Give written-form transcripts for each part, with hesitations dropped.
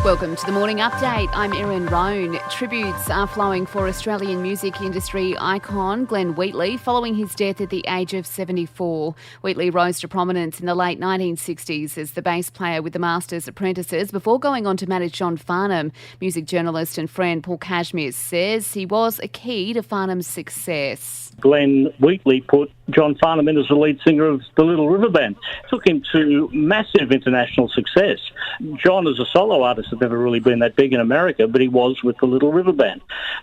Welcome to the Morning Update. I'm Erin Roan. Tributes are flowing for Australian music industry icon Glenn Wheatley following his death at the age of 74. Wheatley rose to prominence in the late 1960s as the bass player with the Masters Apprentices before going on to manage John Farnham. Music journalist and friend Paul Cashmere says he was a key to Farnham's success. Glenn Wheatley put John Farnham in as the lead singer of the Little River Band. Took him to massive international success. John, as a solo artist, had never really been that big in America, but he was with the Little River Band.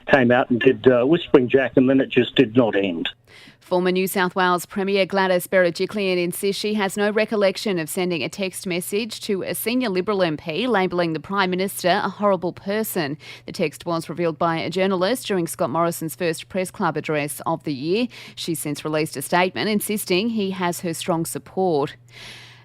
Came out and did Whispering Jack, and then it just did not end. Former New South Wales Premier Gladys Berejiklian insists she has no recollection of sending a text message to a senior Liberal MP labelling the Prime Minister a horrible person. The text was revealed by a journalist during Scott Morrison's first press club address of the year. She's since released a statement insisting he has her strong support.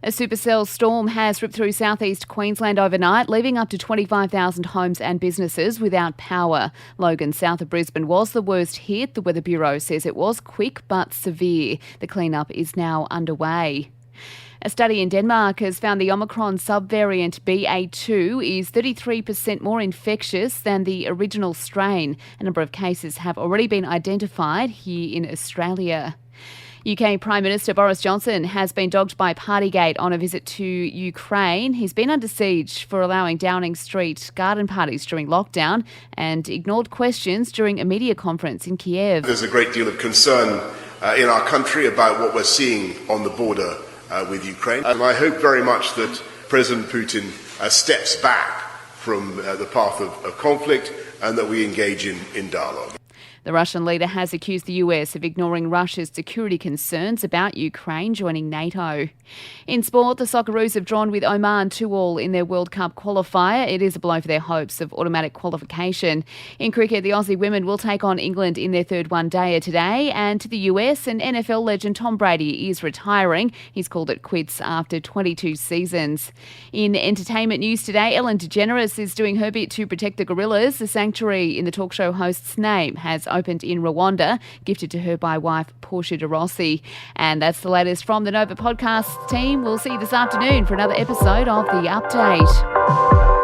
A supercell storm has ripped through southeast Queensland overnight, leaving up to 25,000 homes and businesses without power. Logan, south of Brisbane, was the worst hit. The Weather Bureau says it was quick but severe. The cleanup is now underway. A study in Denmark has found the Omicron subvariant BA2 is 33% more infectious than the original strain. A number of cases have already been identified here in Australia. UK Prime Minister Boris Johnson has been dogged by Partygate on a visit to Ukraine. He's been under siege for allowing Downing Street garden parties during lockdown and ignored questions during a media conference in Kiev. There's a great deal of concern in our country about what we're seeing on the border with Ukraine. And I hope very much that President Putin steps back from the path of conflict and that we engage in dialogue. The Russian leader has accused the US of ignoring Russia's security concerns about Ukraine joining NATO. In sport, the Socceroos have drawn with Oman 2-2 in their World Cup qualifier. It is a blow for their hopes of automatic qualification. In cricket, the Aussie women will take on England in their third one-dayer today. And to the US, and NFL legend Tom Brady is retiring. He's called it quits after 22 seasons. In entertainment news today, Ellen DeGeneres is doing her bit to protect the gorillas. The sanctuary in the talk show host's name has opened in Rwanda, gifted to her by wife Portia de Rossi. And that's the latest from the Nova Podcast team. We'll see you this afternoon for another episode of The Update.